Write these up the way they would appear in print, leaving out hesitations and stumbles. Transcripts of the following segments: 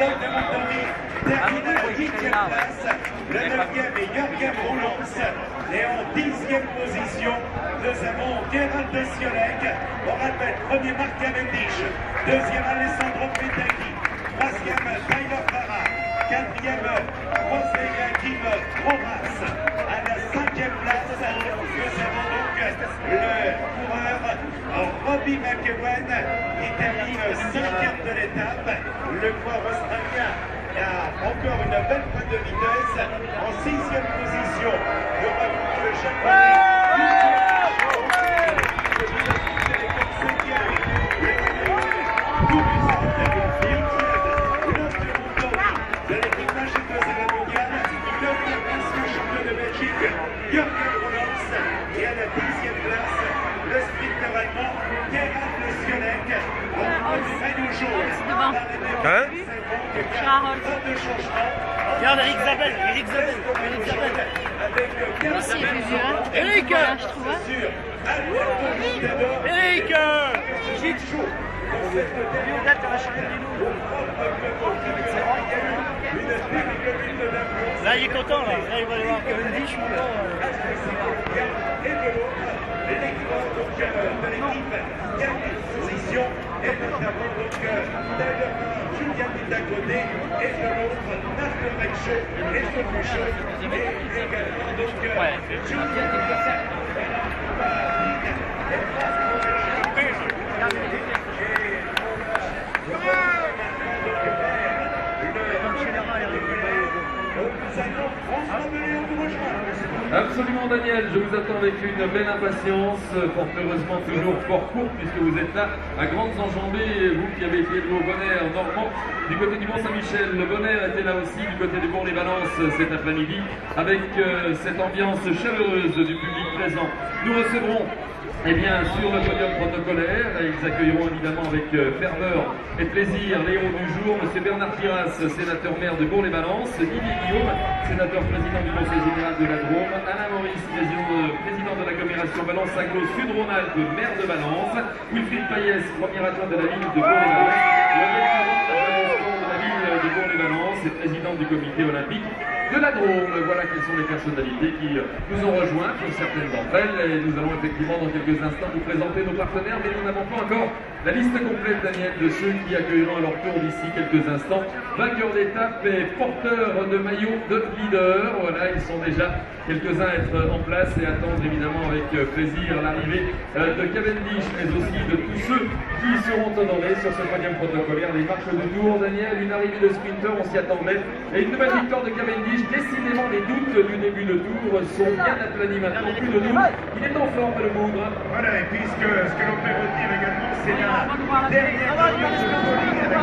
Lord de Montgomery termine à la 8e place. Le 9e est Jürgen Roelofs. Et en 10e position, nous avons Gerald Ciolek. On rappelle, premier Mark Cavendish, deuxième Alessandro Petacchi, troisième Tyler Farah, quatrième José Joaquim Rojas. À la 5e place, nous avons donc le coureur Robbie McEwen qui termine 5e de l'étape. Le coureur australien a encore une belle pointe de vitesse. En 6e position, nous retrouvons le japonais. Jürgen Roelofs et à la 10e place, le sprinter allemand Gerald Ciolek en maillot jaune. Hein? De changement. Regarde Eric Zabel, Eric Zabel. Moi aussi, il est plus dur, hein. Eric, voilà, je trouve. Eric, là il est content là, il va aller voir Cavendish, je suis content. Et de l'autre, l'équipage de l'équipe gagne position et nous avons donc Tyler Julian d'un côté et de l'autre Marc Renshaw et Sophie Chaud et également donc Julian Absolument Daniel, je vous attends avec une belle impatience, fort heureusement toujours fort court puisque vous êtes là à grandes enjambées, vous qui avez été élevé au Bonaire normand du côté du Mont-Saint-Michel. Le Bonaire était là aussi du côté du Bourg-les-Valences cet après-midi avec cette ambiance chaleureuse du public présent. Nous recevrons bien sur le podium protocolaire, ils accueilleront évidemment avec ferveur et plaisir les héros du jour, M. Bernard Piras, sénateur maire de Bourg-les-Valences, Didier Guillaume, sénateur président du Conseil général de la Drôme, Alain Maurice, président de l'agglomération Valence-Aglo Sud-Rhône-Alpes, maire de Valence, Wilfried Payès, premier adjoint de la ville de Bourg-les-Valence, le directeur de la ville de Bourg-les-Valence et président du comité olympique de la Drôme. Voilà quelles sont les personnalités qui nous ont rejoints, pour certaines d'entre elles, et nous allons effectivement dans quelques instants vous présenter nos partenaires, mais nous n'avons pas encore la liste complète, Daniel, de ceux qui accueilleront à leur tour d'ici quelques instants. Vainqueurs d'étape et porteurs de maillots de leader. Voilà, ils sont déjà quelques-uns à être en place et attendre évidemment avec plaisir l'arrivée de Cavendish, mais aussi de tous ceux qui seront honorés sur ce podium protocolaire. Les marches du tour, Daniel, une arrivée de sprinter, on s'y attendait, et une nouvelle victoire de Cavendish. Décidément, les doutes du début de tour sont bien aplanis maintenant, plus de doute. Il est en forme, le Moudre. Voilà, et puisque ce que l'on peut retenir également, c'est la dernière alliance de folie avec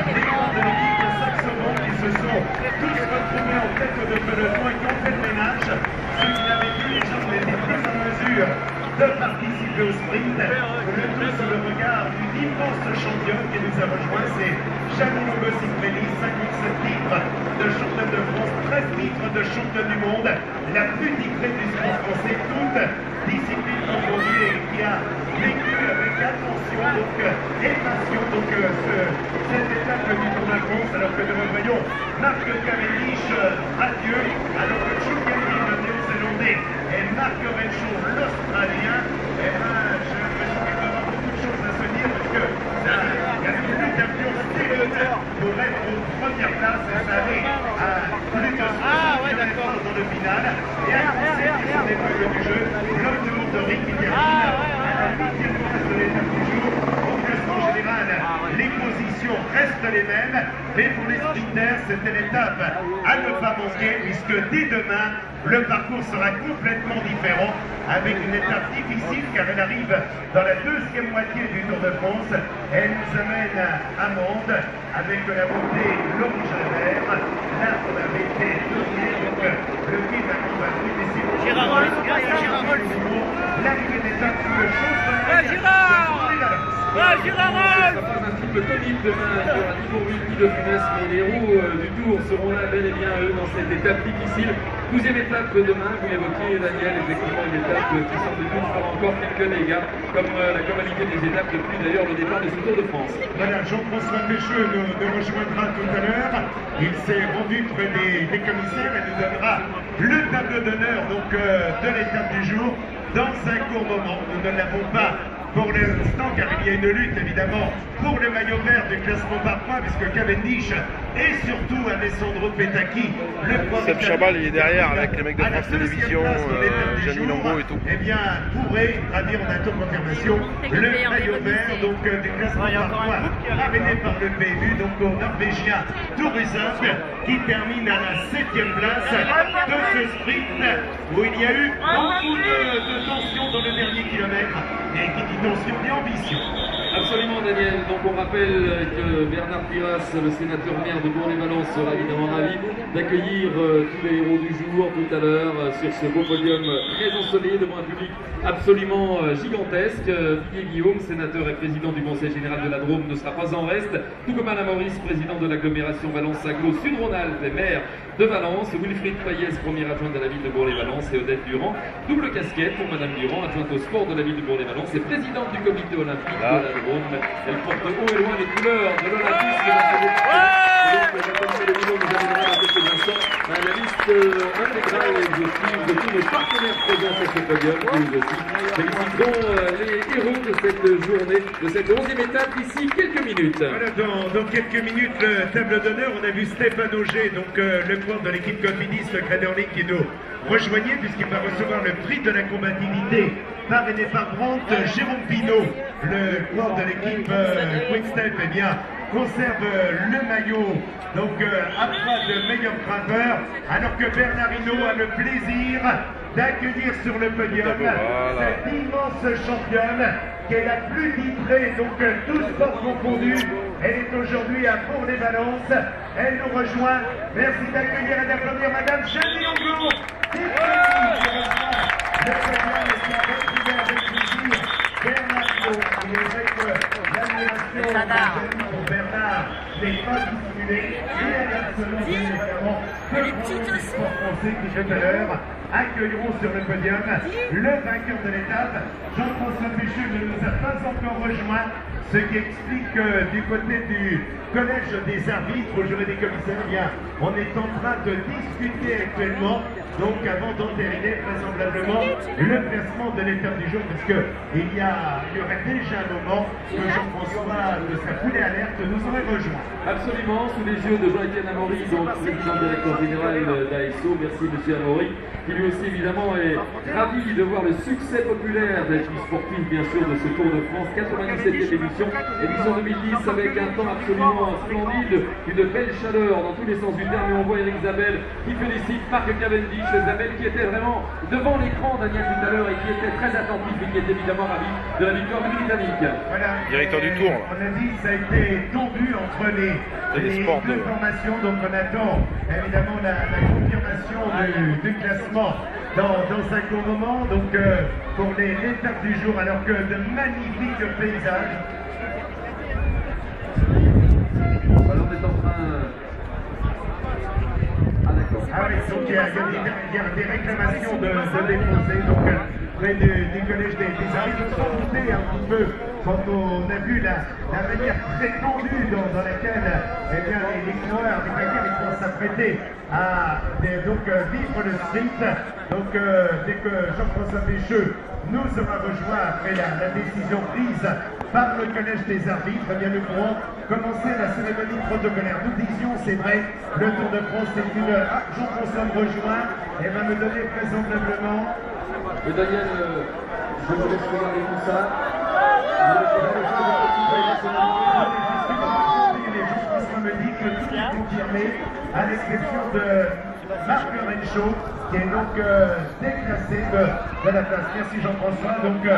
les grands de l'équipe de Saxo-Bank qui se sont tous retrouvés en tête de peloton et qui ont fait le ménage. Ceux qui n'avaient plus les jambes n'étaient plus en mesure de participer au sprint. Le tout sous le regard d'une immense championne qui nous a rejoint, c'est Jeanne Longo-Siffredi, 57 titres de championne de France, 13 titres de championne du monde, la plus titrée du sport français, toute discipline confondue, et qui a vécu avec attention et passion cette étape du Tour de France, alors que nous revoyons Marc Cavendish, adieu, alors que Julian le néo-zélandais et Marc Renshaw, l'Australien, et j'ai l'impression qu'il y aura beaucoup de choses à se dire parce que il y a une lutte sérieuse pour être aux premières places et ça allait à plus de 60 km dans le final. Et à penser qu'ils sont des peuples du jeu, l'homme de Montgomery qui termine à la 8e place de l'étape du jour. Au classement général, les positions restent les mêmes, mais pour les sprinters, c'était l'étape à ne pas manquer puisque dès demain, le parcours sera complètement différent avec une étape difficile car elle arrive dans la deuxième moitié du Tour de France. Elle nous amène à Mende avec la montée l'Orange à l'air. Là, on avait été donné donc le pied d'un combat difficile. Gérard Rolls, Gérard Rolls. L'arrivée d'étape sous le chaud. Gérard Ça passe un petit peu comique demain, il y aura ni Bourvil ni de Funès, mais les héros du Tour seront là bel et bien eux dans cette étape difficile. 12e étape demain, vous l'évoquiez Daniel, effectivement une étape qui semble doute fera encore quelques dégâts, comme la globalité des étapes depuis d'ailleurs le départ de ce Tour de France. Voilà, Jean-François Pécheux nous rejoindra tout à l'heure. Il s'est rendu près des commissaires et nous donnera le tableau d'honneur de l'étape du jour dans un court moment. Nous ne l'avons pas pour l'instant car il y a une lutte évidemment pour le maillot vert du classement par points puisque Cavendish et surtout Alessandro Petacchi, le Seb Chabal il est derrière avec les mecs de France Télévisions, Gianni Lambeau et tout. Eh bien, pourrait gravir en attend confirmation le maillot vert du classement par points amené par le PMU, donc au Norvégien Tourusak qui termine à la 7e place de ce sprint où il y a eu beaucoup de tension dans le dernier kilomètre et qui dit tension dit ambition. Absolument Daniel, donc on rappelle que Bernard Piras, le sénateur maire de Bourg-les-Valence, sera évidemment ravi d'accueillir tous les héros du jour tout à l'heure sur ce beau podium très ensoleillé devant un public absolument gigantesque. Didier Guillaume, sénateur et président du Conseil général de la Drôme, ne sera pas en reste, tout comme Alain Maurice, président de l'agglomération Valence-Aglo Sud-Rhône-Alpes et maire de Valence, Wilfried Payès, premier adjoint de la ville de Bourg-les-Valence, et Odette Durand, double casquette pour Madame Durand, adjointe au sport de la ville de Bourg-les-Valence et présidente du comité olympique de la Drôme. Elle porte haut et loin les couleurs de l'olympisme. La liste intégrale de tous les partenaires présents sur ce podium. Nous aussi féliciterons les héros de cette journée, de cette 11e étape d'ici quelques minutes. Voilà, dans quelques minutes, le tableau d'honneur, on a vu Stéphane Auger, donc le coureur de l'équipe Cofidis, le secrétaire en ligne qui nous rejoignait puisqu'il va recevoir le prix de la combativité parrainé par Brandt. Jérôme Pinault, le coureur de l'équipe Quick-Step, eh bien, conserve le maillot, donc à poids de meilleur grimpeur, alors que Bernard Hinault a le plaisir d'accueillir sur le podium cette immense championne qui est la plus titrée, donc tous sports confondus. Elle est aujourd'hui à Bourg-les-Valence. Elle nous rejoint. Merci d'accueillir et d'applaudir Madame Gianni Lambeau. Le podium est bien retrouvé avec plaisir. Bernard Hinault. Il est vrai que l'admiration pour Bernard n'est pas dissimulée. Et elle est absolument bien évidemment que les sports français qui tout à l'heure accueilleront sur le podium le vainqueur de l'étape. Jean-François Pécheux ne nous a pas encore rejoint, ce qui explique que du côté du collège des arbitres au jury des commissaires, eh bien, on est en train de discuter actuellement, donc avant d'entériner vraisemblablement le classement de l'étape du jour, parce qu'il y aurait déjà un moment que Jean-François de sa foulée alerte nous aurait rejoint. Absolument, sous les yeux de Jean-Étienne Amaury, donc président directeur général d'ASO. Merci monsieur Amaury, qui lui aussi évidemment est ravi de voir le succès populaire des équipes sportives, bien sûr, de ce Tour de France, 97e édition 2010, avec un temps absolument splendide, une belle chaleur dans tous les sens du terme. Et on voit Eric Zabel qui félicite Marc Cavendish, Zabel qui était vraiment devant l'écran, Daniel, tout à l'heure, et qui était très attentif et qui est évidemment ravi de la victoire du Britannique. Voilà, directeur du Tour. On a dit ça a été tendu entre les deux formations, donc on attend évidemment la confirmation du classement dans un court moment, donc pour l'étape du jour, alors que de magnifiques paysages. Alors on est en train... Ah d'accord. Ah oui, donc il y a des réclamations de déposer, donc près du collège des arbitres. Sans douter un petit peu quand on a vu la manière très tendue dans laquelle eh bien, les coureurs avec laquelle ils vont s'apprêter à vivre le sprint. Donc dès que Jean-François Pécheux nous aura rejoint après la décision prise par le collège des arbitres, eh bien nous pourrons commencer la cérémonie protocolaire. Nous disions, c'est vrai, le Tour de France c'est une... Ah, Jean-François me rejoint et va me donner vraisemblablement... Et Daniel, je vous laisse regarder tout ça. Jean-François me dit que tout est confirmé, à l'exception de Marc Renshaw, qui est donc déclassé de la place. Merci Jean-François. Donc pour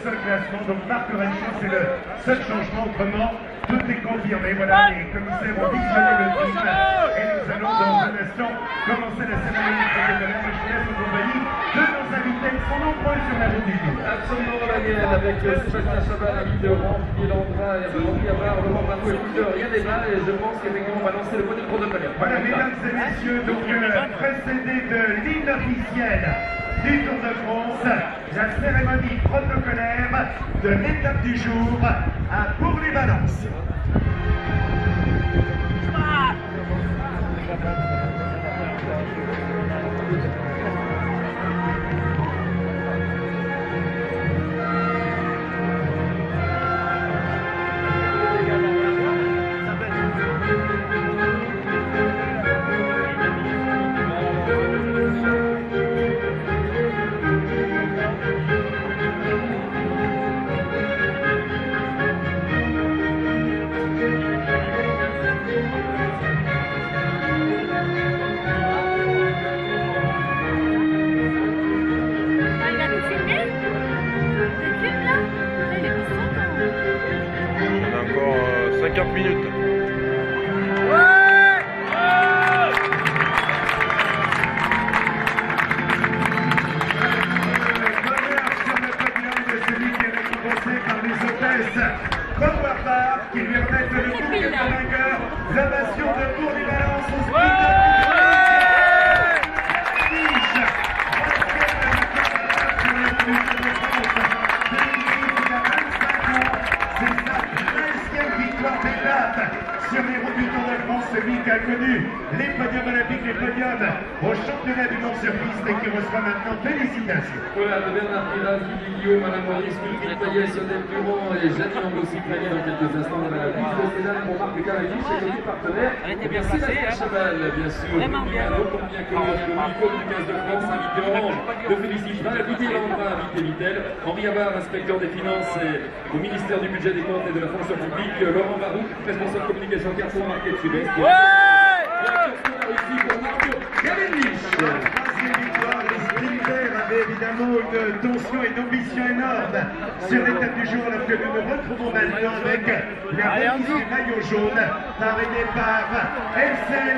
ce classement, donc Marc Renshaw, c'est le seul changement. Autrement, Tout est confirmé, voilà, les commissaires ont visionné le film et nous allons dans un instant commencer la cérémonie de la jeunesse en compagnie de nos invités qui sont nombreux sur la route du jour. Absolument, Daniel, avec Sébastien Chabal, invité Orange, Guy Landra, et Henri Havard, Laurent Marco, écoute, rien n'est bas, et je pense qu'effectivement on va lancer le premier protocole. Voilà, mesdames et messieurs, donc précédé de l'hymne officielle du Tour de France, la cérémonie protocolaire de l'étape du jour à Bourg-les-Valences. On a encore 50 minutes. Power Bar qui lui remettent le bouquet de vainqueur, la nation de Bourg-les-Valences au sprint. Sur les routes du Tour de France, celui qui a connu les podiums olympiques, les podiums au championnat du monde sur piste et qui reçoit maintenant félicitations. Voilà, de Bernard Piras, Guy Guillaume, Alain Maurice, Wilfried Payet, Lionel Durand et Janine Longo Cyprien dans quelques instants. On a la piste de Cézanne pour Marc Cavendish et côté partenaire. Et bien Sébastien Chabal, bien sûr, bien connu, l'icône du 15 de France, invité Orange, de Félicie Cheval, Guy Landra, invité Vitel, Henri Havard, inspecteur des finances au ministère du budget des comptes et de la fonction publique, Laurent Baroux, responsable communication Carrefour Market Sud-Est. La troisième victoire, les sprinters avaient évidemment une tension et une ambition énorme sur l'étape du jour, alors que nous nous retrouvons maintenant avec la remise du maillot jaune parrainé par Elsel.